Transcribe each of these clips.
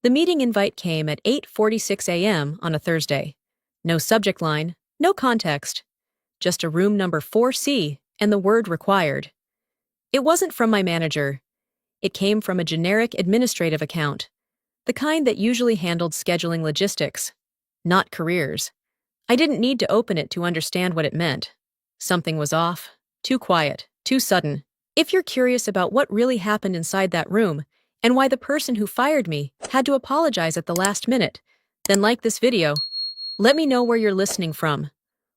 The meeting invite came at 8:46 a.m. on a Thursday. No subject line, no context, just a room number 4C and the word required. It wasn't from my manager. It came from a generic administrative account, the kind that usually handled scheduling logistics, not careers. I didn't need to open it to understand what it meant. Something was off, too quiet, too sudden. If you're curious about what really happened inside that room and why the person who fired me had to apologize at the last minute, then like this video. Let me know where you're listening from.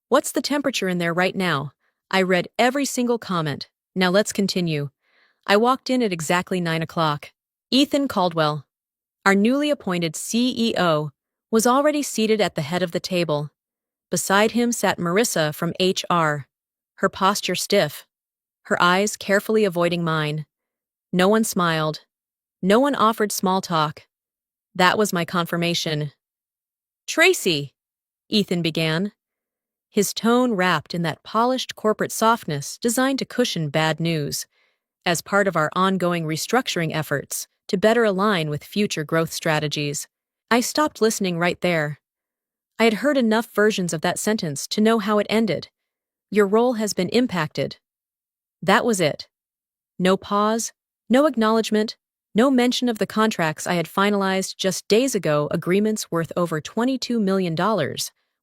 What's the temperature in there right now? I read every single comment. Now let's continue. I walked in at exactly 9 o'clock. Ethan Caldwell, our newly appointed CEO, was already seated at the head of the table. Beside him sat Marissa from HR, her posture stiff, her eyes carefully avoiding mine. No one smiled. No one offered small talk. That was my confirmation. "Tracy," Ethan began, his tone wrapped in that polished corporate softness designed to cushion bad news, as part of our ongoing restructuring efforts to better align with future growth strategies. I stopped listening right there. I had heard enough versions of that sentence to know how it ended. Your role has been impacted. That was it. No pause, no acknowledgement, no mention of the contracts I had finalized just days ago, agreements worth over $22 million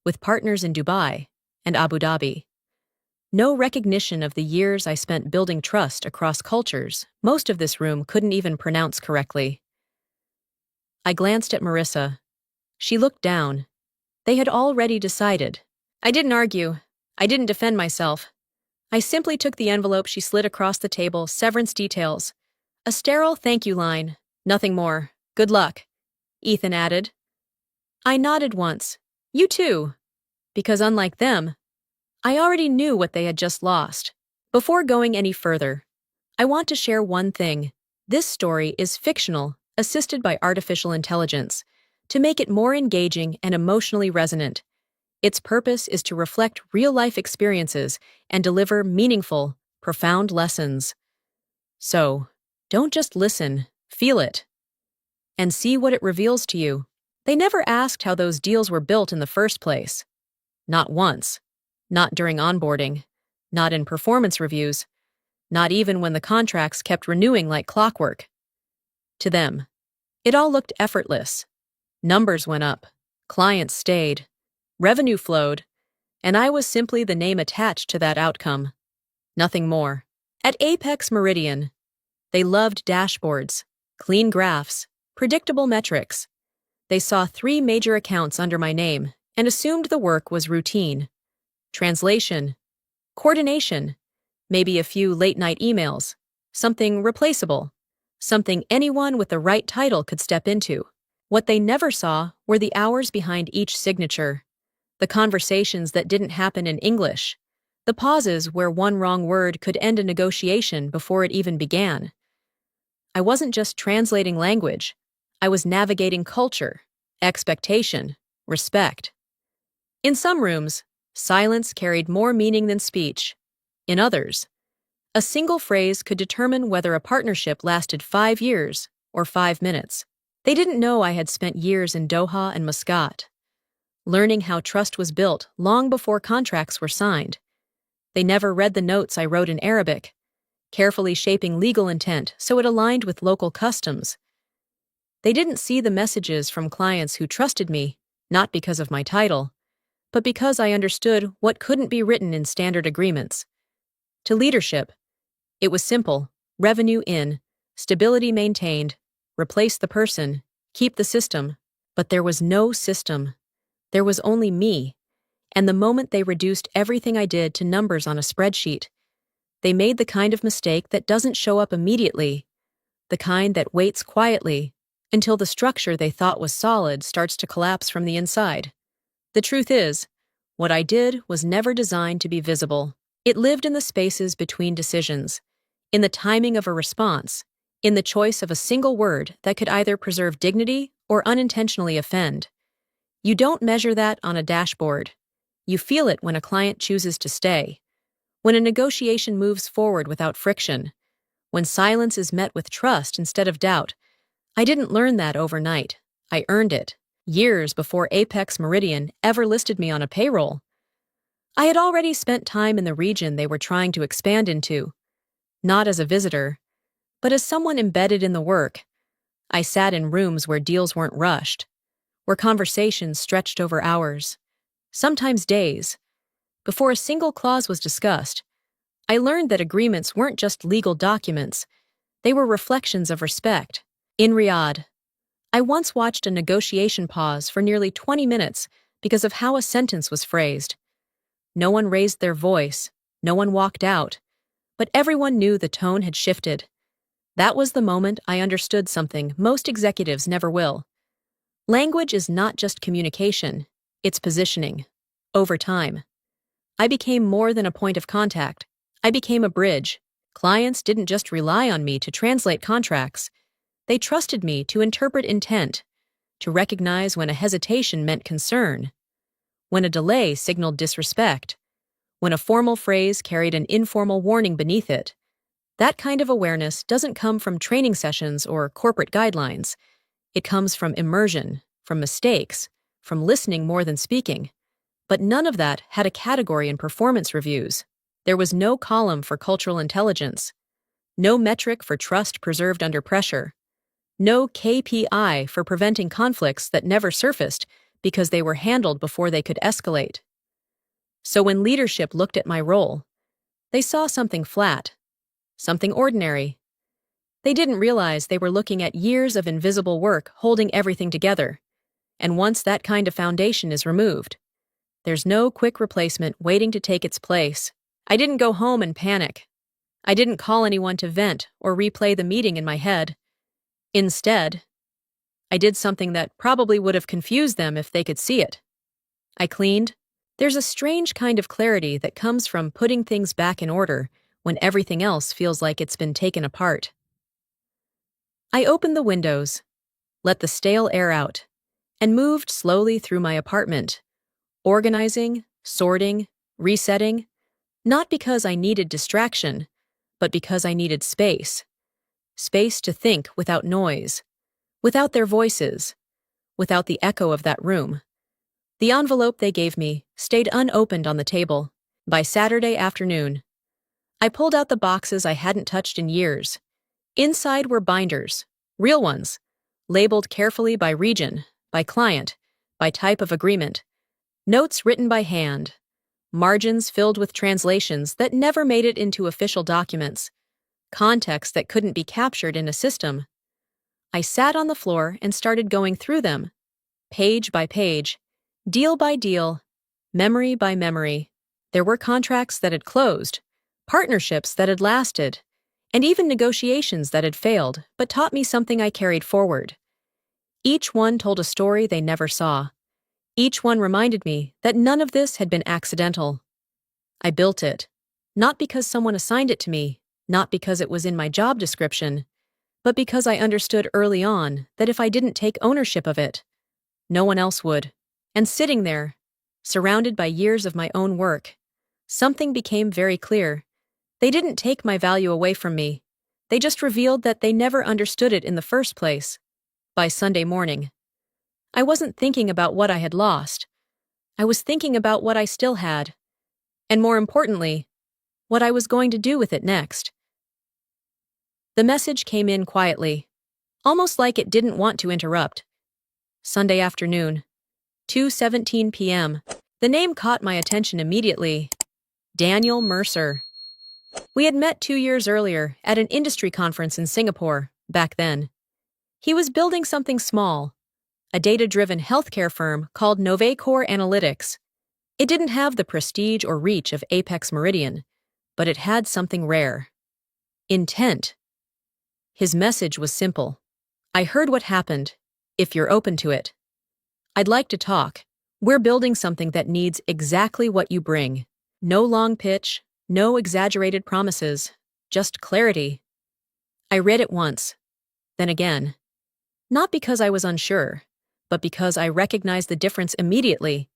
with partners in Dubai and Abu Dhabi. No recognition of the years I spent building trust across cultures most of this room couldn't even pronounce correctly. I glanced at Marissa. She looked down. They had already decided. I didn't argue. I didn't defend myself. I simply took the envelope she slid across the table, severance details. A sterile thank you line. Nothing more. Good luck, Ethan added. I nodded once. You too. Because unlike them, I already knew what they had just lost. Before going any further, I want to share one thing. This story is fictional, assisted by artificial intelligence, to make it more engaging and emotionally resonant. Its purpose is to reflect real-life experiences and deliver meaningful, profound lessons. So, don't just listen, feel it. And see what it reveals to you. They never asked how those deals were built in the first place. Not once. Not during onboarding. Not in performance reviews. Not even when the contracts kept renewing like clockwork. To them, it all looked effortless. Numbers went up. Clients stayed. Revenue flowed. And I was simply the name attached to that outcome. Nothing more. At Apex Meridian, they loved dashboards, clean graphs, predictable metrics. They saw 3 major accounts under my name and assumed the work was routine. Translation, coordination, maybe a few late-night emails, something replaceable, something anyone with the right title could step into. What they never saw were the hours behind each signature, the conversations that didn't happen in English, the pauses where one wrong word could end a negotiation before it even began. I wasn't just translating language, I was navigating culture, expectation, respect. In some rooms, silence carried more meaning than speech. In others, a single phrase could determine whether a partnership lasted 5 years or 5 minutes. They didn't know I had spent years in Doha and Muscat, learning how trust was built long before contracts were signed. They never read the notes I wrote in Arabic, carefully shaping legal intent so it aligned with local customs. They didn't see the messages from clients who trusted me, not because of my title, but because I understood what couldn't be written in standard agreements. To leadership, it was simple: revenue in, stability maintained, replace the person, keep the system. But there was no system. There was only me. And the moment they reduced everything I did to numbers on a spreadsheet, they made the kind of mistake that doesn't show up immediately, the kind that waits quietly until the structure they thought was solid starts to collapse from the inside. The truth is, what I did was never designed to be visible. It lived in the spaces between decisions, in the timing of a response, in the choice of a single word that could either preserve dignity or unintentionally offend. You don't measure that on a dashboard. You feel it when a client chooses to stay, when a negotiation moves forward without friction, when silence is met with trust instead of doubt. I didn't learn that overnight. I earned it, years before Apex Meridian ever listed me on a payroll. I had already spent time in the region they were trying to expand into, not as a visitor, but as someone embedded in the work. I sat in rooms where deals weren't rushed, where conversations stretched over hours, sometimes days. Before a single clause was discussed, I learned that agreements weren't just legal documents, they were reflections of respect. In Riyadh, I once watched a negotiation pause for nearly 20 minutes because of how a sentence was phrased. No one raised their voice, no one walked out, but everyone knew the tone had shifted. That was the moment I understood something most executives never will. Language is not just communication, it's positioning. Over time, I became more than a point of contact. I became a bridge. Clients didn't just rely on me to translate contracts. They trusted me to interpret intent, to recognize when a hesitation meant concern, when a delay signaled disrespect, when a formal phrase carried an informal warning beneath it. That kind of awareness doesn't come from training sessions or corporate guidelines. It comes from immersion, from mistakes, from listening more than speaking. But none of that had a category in performance reviews. There was no column for cultural intelligence, no metric for trust preserved under pressure, no KPI for preventing conflicts that never surfaced because they were handled before they could escalate. So when leadership looked at my role, they saw something flat, something ordinary. They didn't realize they were looking at years of invisible work holding everything together. And once that kind of foundation is removed, there's no quick replacement waiting to take its place. I didn't go home and panic. I didn't call anyone to vent or replay the meeting in my head. Instead, I did something that probably would have confused them if they could see it. I cleaned. There's a strange kind of clarity that comes from putting things back in order when everything else feels like it's been taken apart. I opened the windows, let the stale air out, and moved slowly through my apartment, organizing, sorting, resetting, not because I needed distraction, but because I needed space. Space to think without noise, without their voices, without the echo of that room. The envelope they gave me stayed unopened on the table. By Saturday afternoon, I pulled out the boxes I hadn't touched in years. Inside were binders, real ones, labeled carefully by region, by client, by type of agreement, notes written by hand, margins filled with translations that never made it into official documents, context that couldn't be captured in a system. I sat on the floor and started going through them, page by page, deal by deal, memory by memory. There were contracts that had closed, partnerships that had lasted, and even negotiations that had failed but taught me something I carried forward. Each one told a story they never saw. Each one reminded me that none of this had been accidental. I built it, not because someone assigned it to me, not because it was in my job description, but because I understood early on that if I didn't take ownership of it, no one else would. And sitting there, surrounded by years of my own work, something became very clear. They didn't take my value away from me. They just revealed that they never understood it in the first place. By Sunday morning, I wasn't thinking about what I had lost. I was thinking about what I still had. And more importantly, what I was going to do with it next. The message came in quietly, almost like it didn't want to interrupt. Sunday afternoon, 2:17 p.m. The name caught my attention immediately. Daniel Mercer. We had met 2 years earlier at an industry conference in Singapore, back then. He was building something small, a data-driven healthcare firm called Novacore Analytics. It didn't have the prestige or reach of Apex Meridian, but it had something rare. Intent. His message was simple. I heard what happened, if you're open to it. I'd like to talk. We're building something that needs exactly what you bring. No long pitch, no exaggerated promises, just clarity. I read it once, then again. Not because I was unsure, but because I recognized the difference immediately.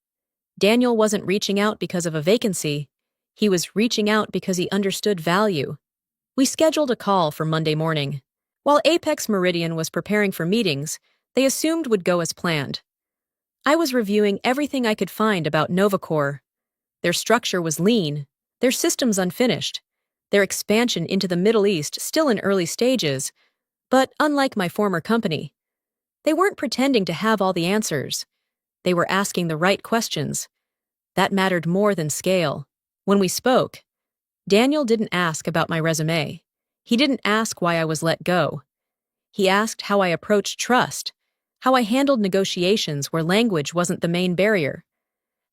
Daniel wasn't reaching out because of a vacancy. He was reaching out because he understood value. We scheduled a call for Monday morning. While Apex Meridian was preparing for meetings, they assumed would go as planned. I was reviewing everything I could find about Novacor. Their structure was lean, their systems unfinished, their expansion into the Middle East still in early stages, but unlike my former company, they weren't pretending to have all the answers. They were asking the right questions. That mattered more than scale. When we spoke, Daniel didn't ask about my resume. He didn't ask why I was let go. He asked how I approached trust, how I handled negotiations where language wasn't the main barrier,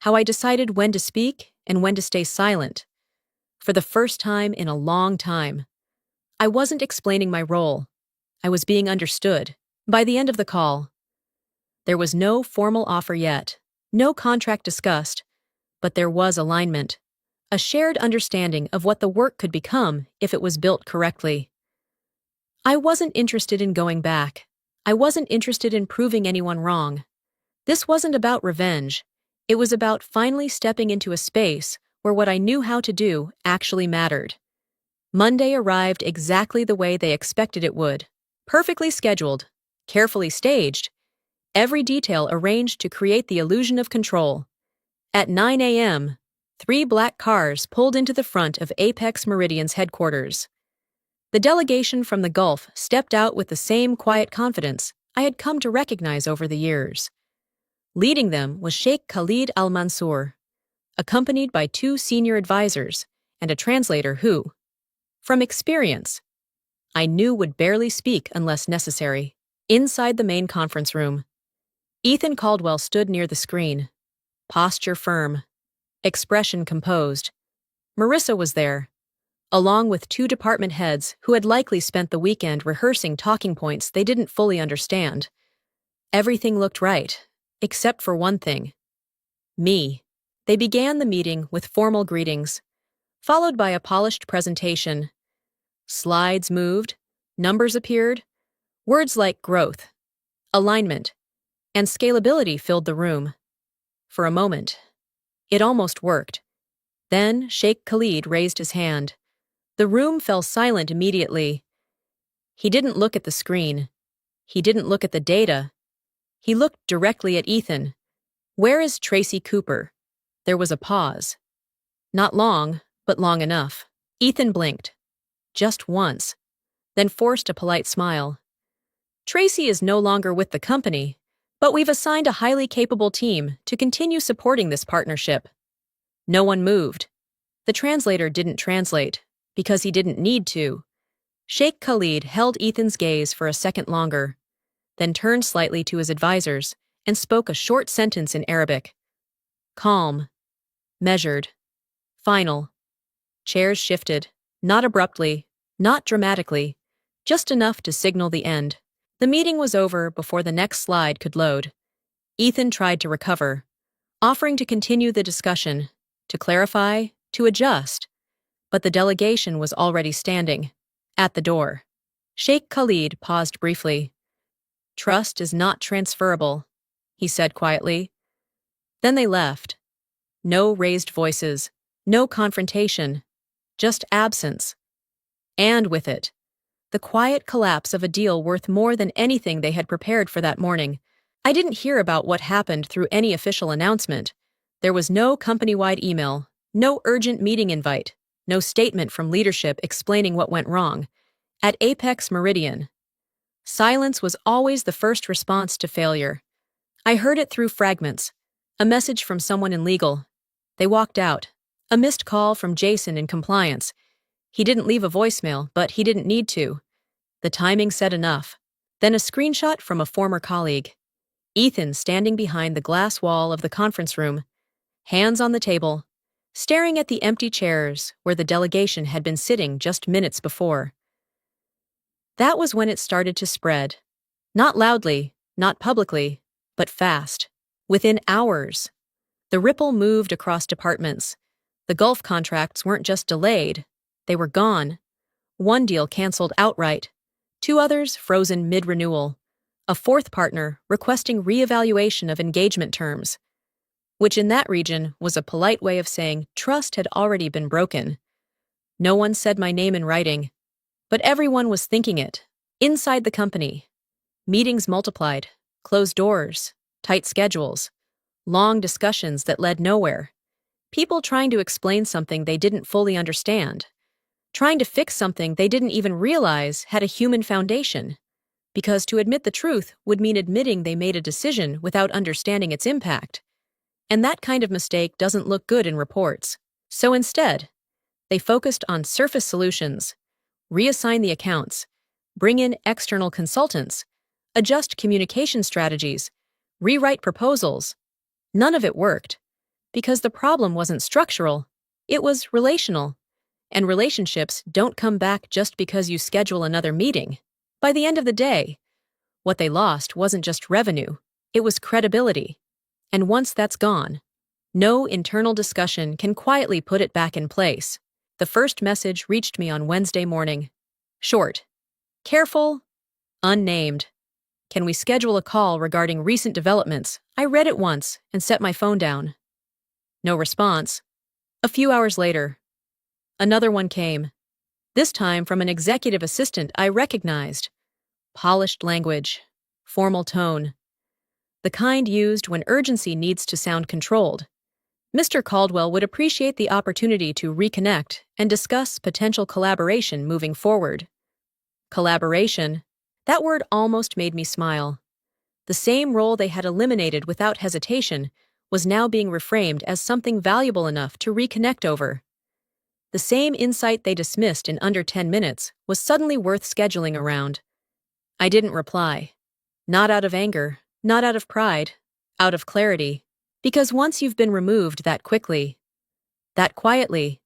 how I decided when to speak and when to stay silent. For the first time in a long time, I wasn't explaining my role. I was being understood. By the end of the call, there was no formal offer yet, no contract discussed, but there was alignment, a shared understanding of what the work could become if it was built correctly. I wasn't interested in going back. I wasn't interested in proving anyone wrong. This wasn't about revenge. It was about finally stepping into a space where what I knew how to do actually mattered. Monday arrived exactly the way they expected it would. Perfectly scheduled, carefully staged, every detail arranged to create the illusion of control. At 9 a.m., 3 black cars pulled into the front of Apex Meridian's headquarters. The delegation from the Gulf stepped out with the same quiet confidence I had come to recognize over the years. Leading them was Sheikh Khalid Al Mansour, accompanied by 2 senior advisors and a translator who, from experience, I knew would barely speak unless necessary. Inside the main conference room, Ethan Caldwell stood near the screen, posture firm, expression composed. Marissa was there, along with 2 department heads who had likely spent the weekend rehearsing talking points they didn't fully understand. Everything looked right, except for one thing. Me. They began the meeting with formal greetings, followed by a polished presentation. Slides moved, numbers appeared, words like growth, alignment, and scalability filled the room. For a moment, it almost worked. Then Sheikh Khalid raised his hand. The room fell silent immediately. He didn't look at the screen. He didn't look at the data. He looked directly at Ethan. "Where is Tracy Cooper?" There was a pause. Not long, but long enough. Ethan blinked. Just once. Then forced a polite smile. "Tracy is no longer with the company, but we've assigned a highly capable team to continue supporting this partnership." No one moved. The translator didn't translate, because he didn't need to. Sheikh Khalid held Ethan's gaze for a second longer, then turned slightly to his advisors and spoke a short sentence in Arabic. Calm. Measured. Final. Chairs shifted, not abruptly, not dramatically, just enough to signal the end. The meeting was over before the next slide could load. Ethan tried to recover, offering to continue the discussion, to clarify, to adjust, but the delegation was already standing, at the door. Sheikh Khalid paused briefly. "Trust is not transferable," he said quietly. Then they left. No raised voices, no confrontation, just absence. And with it, the quiet collapse of a deal worth more than anything they had prepared for that morning. I didn't hear about what happened through any official announcement. There was no company-wide email, no urgent meeting invite, no statement from leadership explaining what went wrong. At Apex Meridian, silence was always the first response to failure. I heard it through fragments. A message from someone in legal. They walked out. A missed call from Jason in compliance. He didn't leave a voicemail, but he didn't need to. The timing said enough. Then a screenshot from a former colleague. Ethan standing behind the glass wall of the conference room, hands on the table, staring at the empty chairs where the delegation had been sitting just minutes before. That was when it started to spread. Not loudly, not publicly, but fast. Within hours, the ripple moved across departments. The Gulf contracts weren't just delayed, they were gone. One deal canceled outright, 2 others frozen mid-renewal, a 4th partner requesting reevaluation of engagement terms, which in that region was a polite way of saying trust had already been broken. No one said my name in writing, but everyone was thinking it. Inside the company, meetings multiplied, Closed doors, tight schedules, long discussions that led nowhere. People trying to explain something they didn't fully understand. Trying to fix something they didn't even realize had a human foundation. Because to admit the truth would mean admitting they made a decision without understanding its impact. And that kind of mistake doesn't look good in reports. So instead, they focused on surface solutions, reassign the accounts, bring in external consultants, adjust communication strategies, rewrite proposals. None of it worked, because the problem wasn't structural, it was relational. And relationships don't come back just because you schedule another meeting. By the end of the day, what they lost wasn't just revenue, it was credibility. And once that's gone, no internal discussion can quietly put it back in place. The first message reached me on Wednesday morning. Short, careful, unnamed. Can we schedule a call regarding recent developments? I read it once and set my phone down. No response. A few hours later, another one came. This time from an executive assistant I recognized. Polished language, formal tone. The kind used when urgency needs to sound controlled. Mr. Caldwell would appreciate the opportunity to reconnect and discuss potential collaboration moving forward. Collaboration? That word almost made me smile. The same role they had eliminated without hesitation was now being reframed as something valuable enough to reconnect over. The same insight they dismissed in under 10 minutes was suddenly worth scheduling around. I didn't reply. Not out of anger, not out of pride, out of clarity. Because once you've been removed that quickly, that quietly,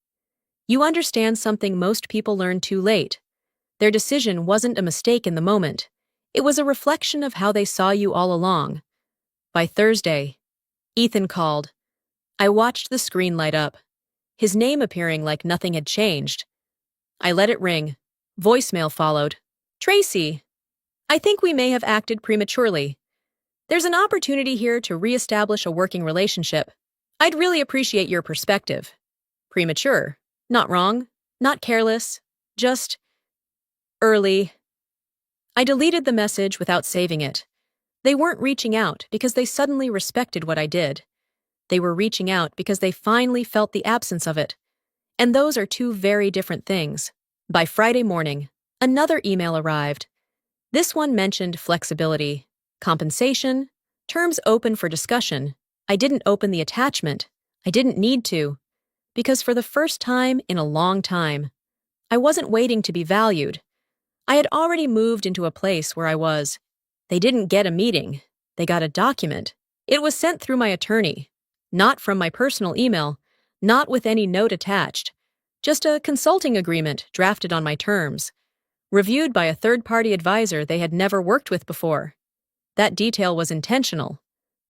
you understand something most people learn too late. Their decision wasn't a mistake in the moment. It was a reflection of how they saw you all along. By Thursday, Ethan called. I watched the screen light up, his name appearing like nothing had changed. I let it ring. Voicemail followed. Tracy, I think we may have acted prematurely. There's an opportunity here to reestablish a working relationship. I'd really appreciate your perspective. Premature. Not wrong. Not careless. Just early. I deleted the message without saving it. They weren't reaching out because they suddenly respected what I did. They were reaching out because they finally felt the absence of it. And those are two very different things. By Friday morning, another email arrived. This one mentioned flexibility, compensation, terms open for discussion. I didn't open the attachment. I didn't need to. Because for the first time in a long time, I wasn't waiting to be valued. I had already moved into a place where I was. They didn't get a meeting. They got a document. It was sent through my attorney. Not from my personal email. Not with any note attached. Just a consulting agreement drafted on my terms. Reviewed by a third-party advisor they had never worked with before. That detail was intentional.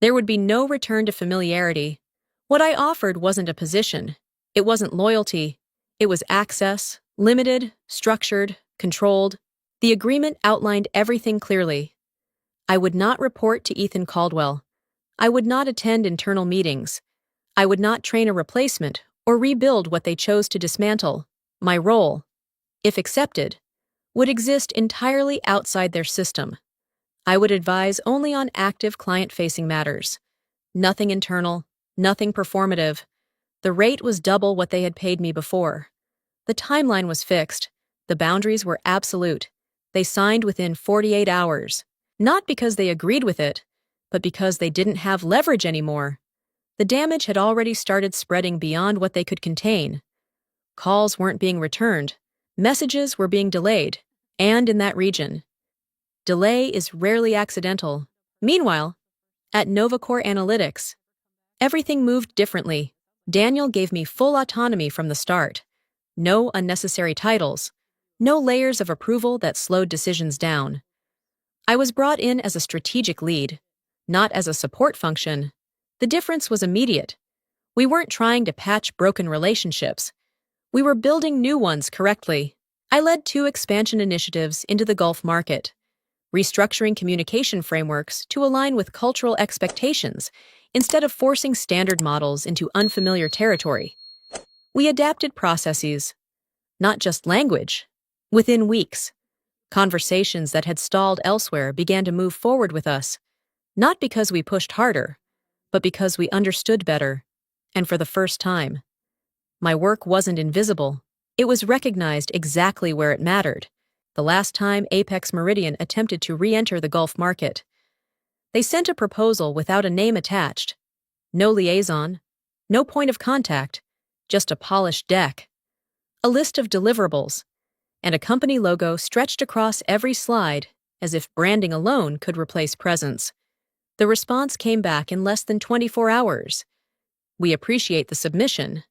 There would be no return to familiarity. What I offered wasn't a position. It wasn't loyalty. It was access, limited, structured, controlled. The agreement outlined everything clearly. I would not report to Ethan Caldwell. I would not attend internal meetings. I would not train a replacement or rebuild what they chose to dismantle. My role, if accepted, would exist entirely outside their system. I would advise only on active client-facing matters. Nothing internal, nothing performative. The rate was double what they had paid me before. The timeline was fixed. The boundaries were absolute. They signed within 48 hours. Not because they agreed with it, but because they didn't have leverage anymore. The damage had already started spreading beyond what they could contain. Calls weren't being returned. Messages were being delayed, and in that region. Delay is rarely accidental. Meanwhile, at Novacore Analytics, everything moved differently. Daniel gave me full autonomy from the start. No unnecessary titles. No layers of approval that slowed decisions down. I was brought in as a strategic lead, not as a support function. The difference was immediate. We weren't trying to patch broken relationships. We were building new ones correctly. I led 2 expansion initiatives into the Gulf market, restructuring communication frameworks to align with cultural expectations instead of forcing standard models into unfamiliar territory. We adapted processes, not just language. Within weeks, conversations that had stalled elsewhere began to move forward with us. Not because we pushed harder, but because we understood better, and for the first time. My work wasn't invisible. It was recognized exactly where it mattered. The last time Apex Meridian attempted to re-enter the Gulf market. They sent a proposal without a name attached. No liaison, no point of contact, just a polished deck. A list of deliverables, and a company logo stretched across every slide as if branding alone could replace presence. The response came back in less than 24 hours. We appreciate the submission.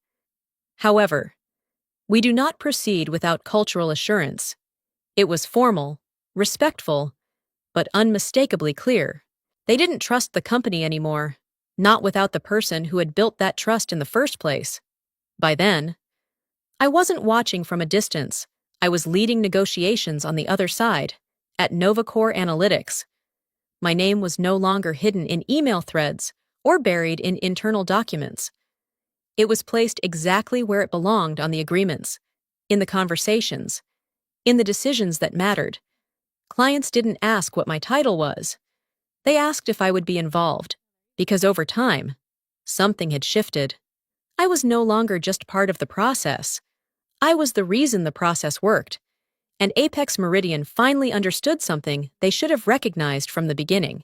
However, we do not proceed without cultural assurance. It was formal, respectful, but unmistakably clear. They didn't trust the company anymore, not without the person who had built that trust in the first place. By then, I wasn't watching from a distance. I was leading negotiations on the other side, at Novacore Analytics. My name was no longer hidden in email threads or buried in internal documents. It was placed exactly where it belonged on the agreements, in the conversations, in the decisions that mattered. Clients didn't ask what my title was. They asked if I would be involved, because over time, something had shifted. I was no longer just part of the process. I was the reason the process worked, and Apex Meridian finally understood something they should have recognized from the beginning.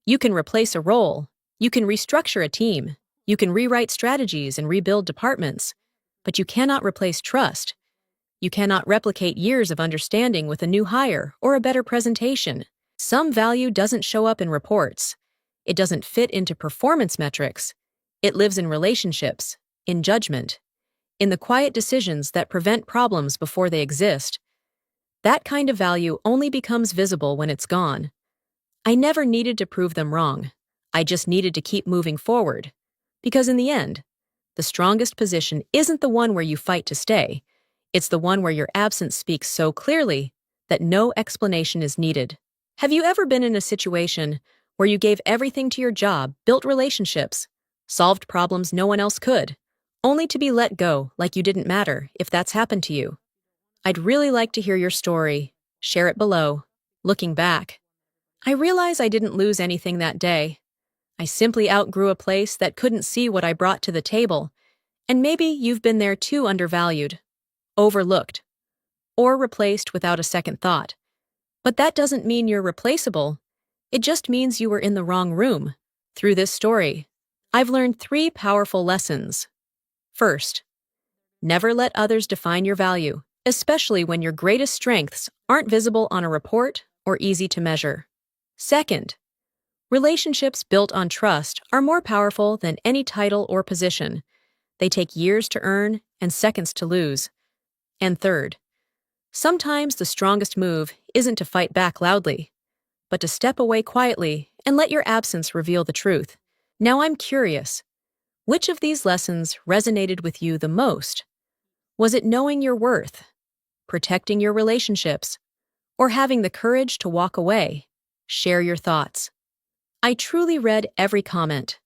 You can replace a role, you can restructure a team, you can rewrite strategies and rebuild departments, but you cannot replace trust. You cannot replicate years of understanding with a new hire or a better presentation. Some value doesn't show up in reports. It doesn't fit into performance metrics. It lives in relationships, in judgment, in the quiet decisions that prevent problems before they exist. That kind of value only becomes visible when it's gone. I never needed to prove them wrong. I just needed to keep moving forward. Because in the end, the strongest position isn't the one where you fight to stay. It's the one where your absence speaks so clearly that no explanation is needed. Have you ever been in a situation where you gave everything to your job, built relationships, solved problems no one else could, only to be let go like you didn't matter? If that's happened to you, I'd really like to hear your story. Share it below. Looking back, I realize I didn't lose anything that day. I simply outgrew a place that couldn't see what I brought to the table. And maybe you've been there too, undervalued, overlooked, or replaced without a second thought. But that doesn't mean you're replaceable. It just means you were in the wrong room. Through this story, I've learned 3 powerful lessons. First, never let others define your value, especially when your greatest strengths aren't visible on a report or easy to measure. Second, relationships built on trust are more powerful than any title or position. They take years to earn and seconds to lose. And third, sometimes the strongest move isn't to fight back loudly, but to step away quietly and let your absence reveal the truth. Now I'm curious, which of these lessons resonated with you the most? Was it knowing your worth, protecting your relationships, or having the courage to walk away? Share your thoughts. I truly read every comment,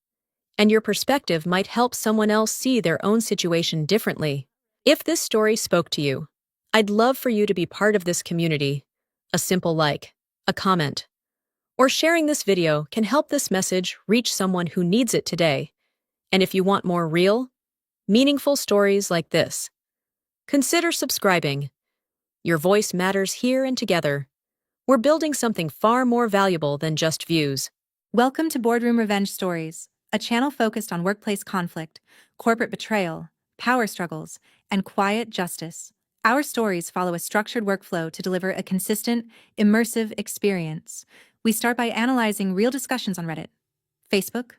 and your perspective might help someone else see their own situation differently. If this story spoke to you, I'd love for you to be part of this community. A simple like, a comment, or sharing this video can help this message reach someone who needs it today. And if you want more real, meaningful stories like this, consider subscribing. Your voice matters here, and together, we're building something far more valuable than just views. Welcome to Boardroom Revenge Stories, a channel focused on workplace conflict, corporate betrayal, power struggles, and quiet justice. Our stories follow a structured workflow to deliver a consistent, immersive experience. We start by analyzing real discussions on Reddit, Facebook,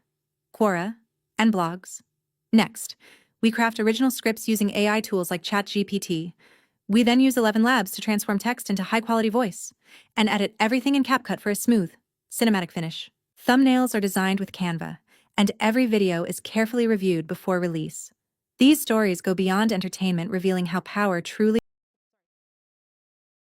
Quora, and blogs. Next, we craft original scripts using AI tools like ChatGPT. We then use 11 Labs to transform text into high-quality voice and edit everything in CapCut for a smooth, cinematic finish. Thumbnails are designed with Canva, and every video is carefully reviewed before release. These stories go beyond entertainment, revealing how power truly